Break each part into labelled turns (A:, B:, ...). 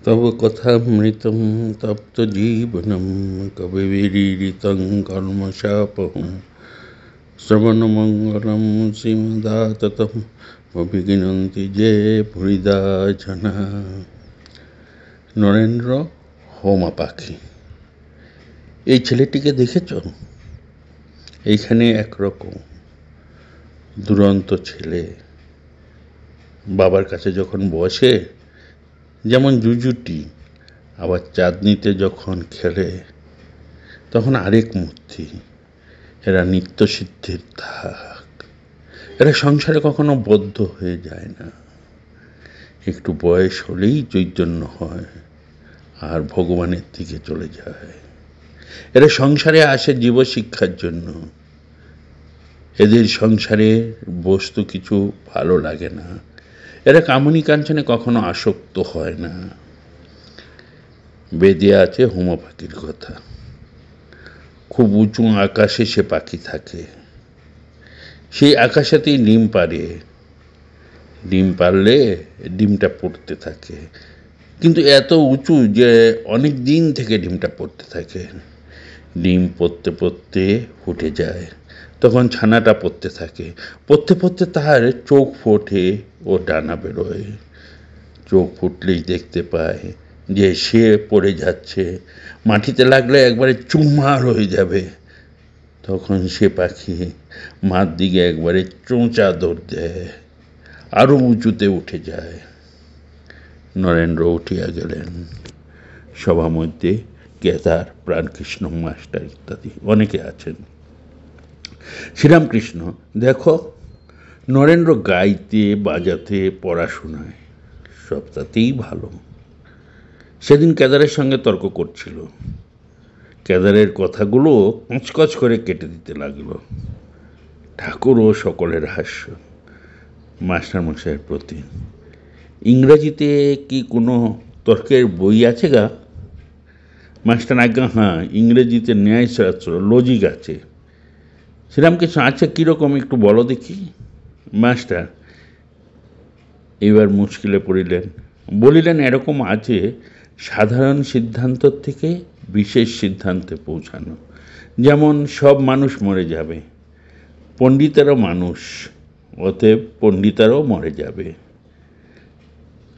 A: तव कथामृतं तप्तजीवनं कविभिरीडितं कल्मषापहं श्रवणमङ्गलं श्रीमदाततं অভিগিনন্তি যে ভুরিদা জানা। নরেন্দ্র হোমা পাখি। এই ছেলেটিকে দেখেছ? এইখানে একরকম দুরন্ত ছেলে, বাবার কাছে যখন বসে যেমন জুজুটি, আবার চাঁদনিতে যখন খেলে তখন আরেক মূর্তি। এরা নিত্যসিদ্ধির ধাক, এরা সংসারে কখনো বদ্ধ হয়ে যায় না। একটু বয়স হলেই চৈতন্য হয় আর ভগবানের দিকে চলে যায়। এরা সংসারে আসে জীবশিক্ষার জন্য। এদের সংসারে বস্তু কিছু ভালো লাগে না। এরা কামনী কাঞ্চনে কখনো আসক্ত হয় না। বেদে আছে হোমা পাখির কথা। খুব উঁচু আকাশে সে পাখি থাকে। সেই আকাশেতেই ডিম পাড়ে। ডিম পারলে ডিমটা পড়তে থাকে, কিন্তু এত উঁচু যে অনেক দিন থেকে ডিমটা পড়তে থাকে। ডিম পড়তে পড়তে ফুটে যায়, তখন ছানাটা পড়তে থাকে। পড়তে পড়তে তার চোখ ফোটে ও ডানা বেরোয়। চোখ ফুটলেই দেখতে পায় যে সে পড়ে যাচ্ছে, মাটিতে লাগলে একবারে চুরমার হয়ে যাবে। তখন সে পাখি মার দিকে একবারে চোঁচা দৌড় দেয়, আরও উঁচুতে উঠে যায়। নরেন্দ্র উঠিয়া গেলেন। সভা মধ্যে কেদার, প্রাণকৃষ্ণ মাস্টার ইত্যাদি অনেকে আছেন। শ্রীরামকৃষ্ণ, দেখো নরেন্দ্র গাইতে বাজাতে পড়াশোনায় সবটাতেই ভালো। সেদিন কেদারের সঙ্গে তর্ক করছিল। কেদারের কথাগুলো কচকচ করে কেটে দিতে লাগলো। ঠাকুর ও সকলের হাস্য মাস্টারমশাইয়ের প্রতি। ইংরেজিতে কি কোনো তর্কের বই আছে গা? মাস্টার, আজ্ঞা হ্যাঁ, ইংরেজিতে ন্যায়শাস্ত্র, লজিক আছে। শ্রীরামকৃষ্ণ, আচ্ছা কীরকম একটু বলো দেখি। মাস্টার এবার মুশকিলে পড়িলেন। বলিলেন, এরকম আছে, সাধারণ সিদ্ধান্ত থেকে বিশেষ সিদ্ধান্তে পৌঁছানো। যেমন সব মানুষ মরে যাবে, পণ্ডিতেরও মানুষ, অতএব পণ্ডিতেরও মরে যাবে।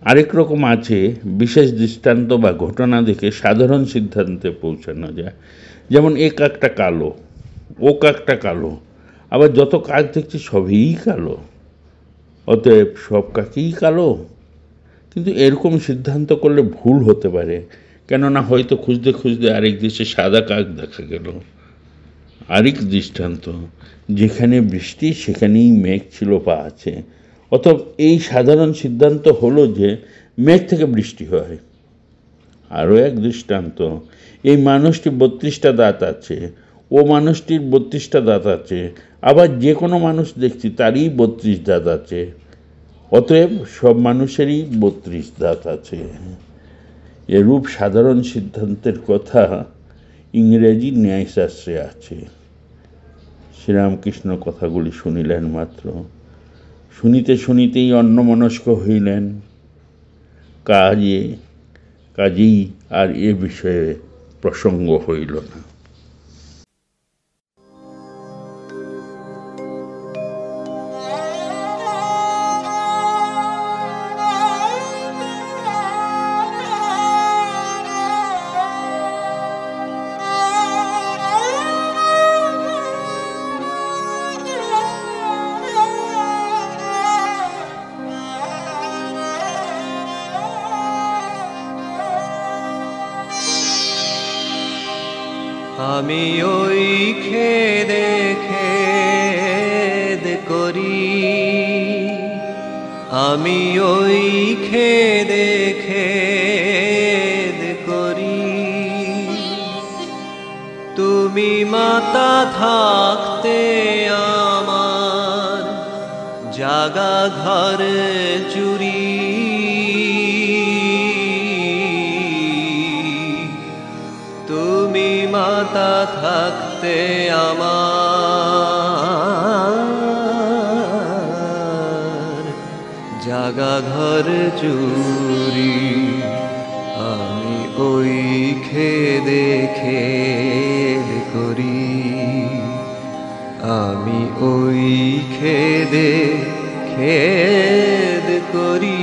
A: আরেক রকম আছে, বিশেষ দৃষ্টান্ত বা ঘটনা দেখে সাধারণ সিদ্ধান্তে পৌঁছানো যায়। যেমন এ কাকটা কালো, ও কাকটা কালো, আবার যত কাক দেখছি সবই কালো, অতএব সব কাকই কালো। কিন্তু এরকম সিদ্ধান্ত করলে ভুল হতে পারে, কেননা হয়তো খুঁজতে খুঁজতে আরেক দেশে সাদা কাক দেখা গেল। আরেক দৃষ্টান্ত, যেখানে বৃষ্টি সেখানেই মেঘ ছিল বা আছে, অতএব এই সাধারণ সিদ্ধান্ত হলো যে মেঘ থেকে বৃষ্টি হয়। আরও এক দৃষ্টান্ত, এই মানুষটি 32টা দাঁত আছে, ও মানুষটির 32টা দাঁত আছে, আবার যে কোনো মানুষ দেখছি তারই 32 দাঁত আছে, অতএব সব মানুষেরই 32 দাঁত আছে। এরূপ সাধারণ সিদ্ধান্তের কথা ইংরেজি ন্যায়শাস্ত্রে আছে। শ্রীরামকৃষ্ণ কথাগুলি শুনিলেন মাত্র। শুনিতে শুনিতেই অন্যমনস্ক হইলেন। কাজেই আর এ বিষয়ে প্রসঙ্গ হইল না।
B: আমি ওই খেদে খেদ করি, আমি ওই খেদে খেদ করি। তুমি মাতা থাকতে আমার জাগা ঘর চুরি। তুমি মাতা থাকতে আমার জাগা ঘর চুরি। খেদে খেদ করি, আমি ওই খেদে খেদ করি।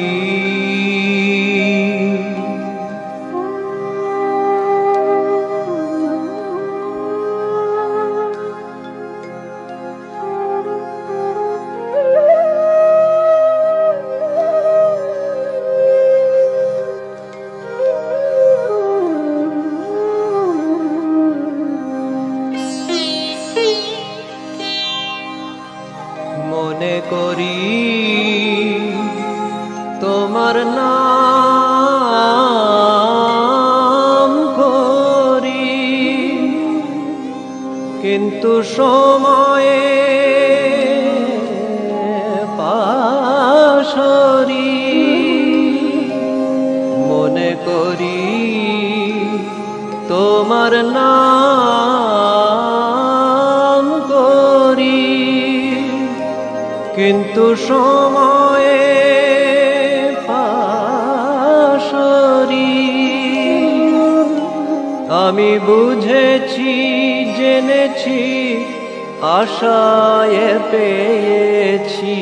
B: মনে করি তোমার নাম করি, কিন্তু সময়ে পাশরি। মনে করি তোমার নাম করি, কিন্তু সময়ে পাশরি। আমি বুঝেছি জেনেছি আশায় পেয়েছি,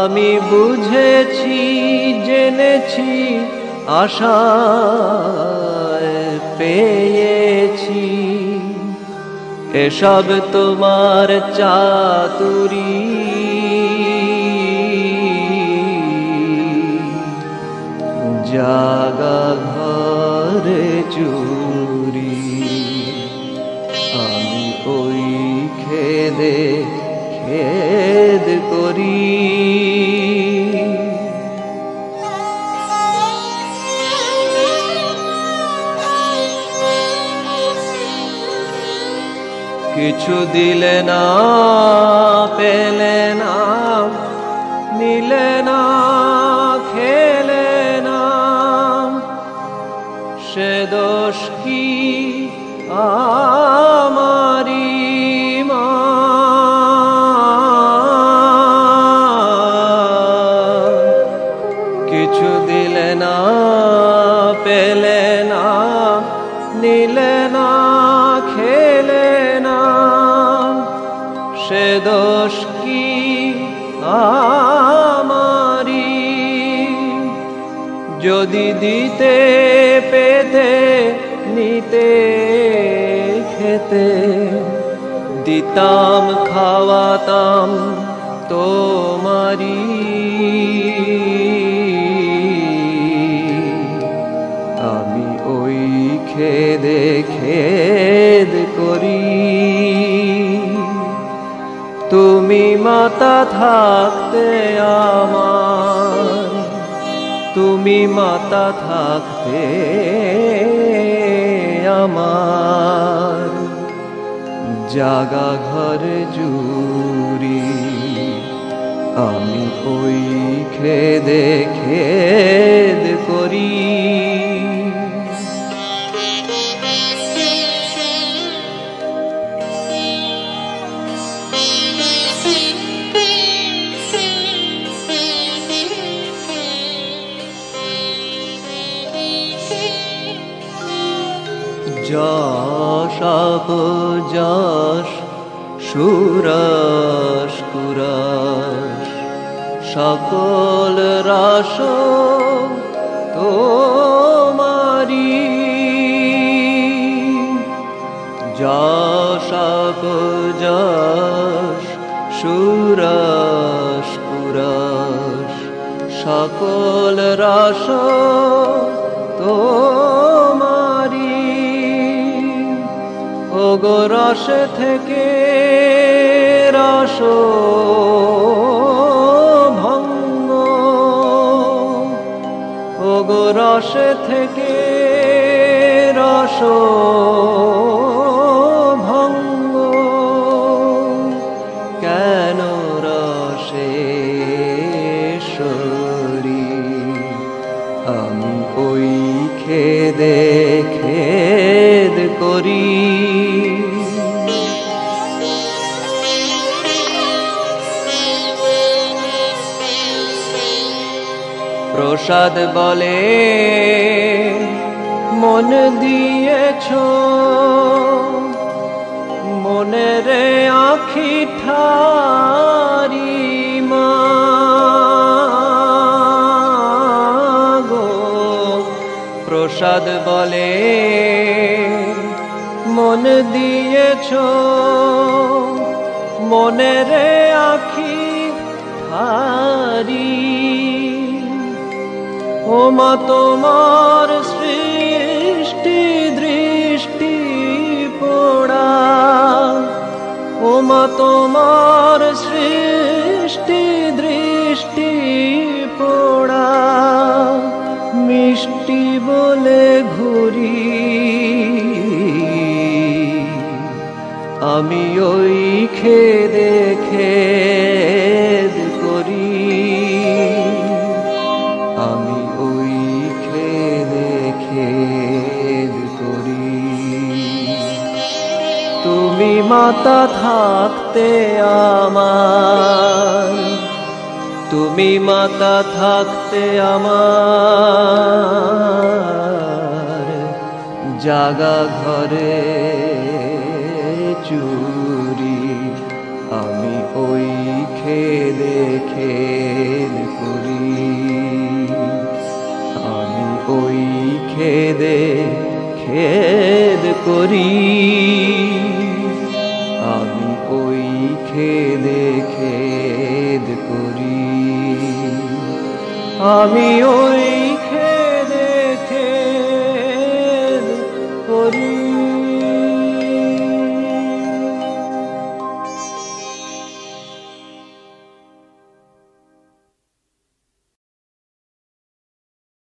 B: আমি বুঝেছি জেনেছি আশায় পেয়েছি। এসব তোমার চাতুরী, জাগা ঘরে চুরি। আমি ওই খেদে খেদ করি। কিছু দিলে না, পেলে না, নিলে না, খেলে না, সে দোষ কি আমারি মা? কিছু দিলে না, পেলে না, নিলে না, খেলে না, সে দোষ কি আমারি? যদি দিতে পেতে নিতে খেতে, দিতাম খাওয়াতাম তোমারি। আমি ওই খেদে খেদ করি। তুমি মাতা থাকতে আমার, তুমি মাতা থাকতে আমার, জাগা ঘরে জুরি। আমি ওই খেদে খেদ করি। যশ যশ সুরস কুরস সকল রাস তোমারি। যশ যশ সুরস কুরস সকল রাস তোমারি। ওগো রস থেকে রস ভঙ্গ, ওগো রস থেকে রস ভঙ্গ, কেন রসেশ্বরী? আমি ওই খেদে খেদ করি। প্রসাদ বলে মন দিয়ে দিয়েছ মনের আঁখি ঠারি মাগো প্রসাদ বলে মন দিয়েছ মনের আঁখি ঠারি ও মা তোমার সৃষ্টি দৃষ্টি পোড়া ও মা তোমার সৃষ্টি দৃষ্টি পোড়া মিষ্টি বলে ঘুরি আমি ওই খেদে খেদ করি আমি ওই খেদে খেদ করি তুমি মাতা থাকতে আমার তুমি মাতা থাকতে আমার জাগা ঘরে চুরি আমি ওই খেদে খেদ করি আমি ওই খেদে খেদ করি আমি ওই খেদে খেদ করি আমি ওই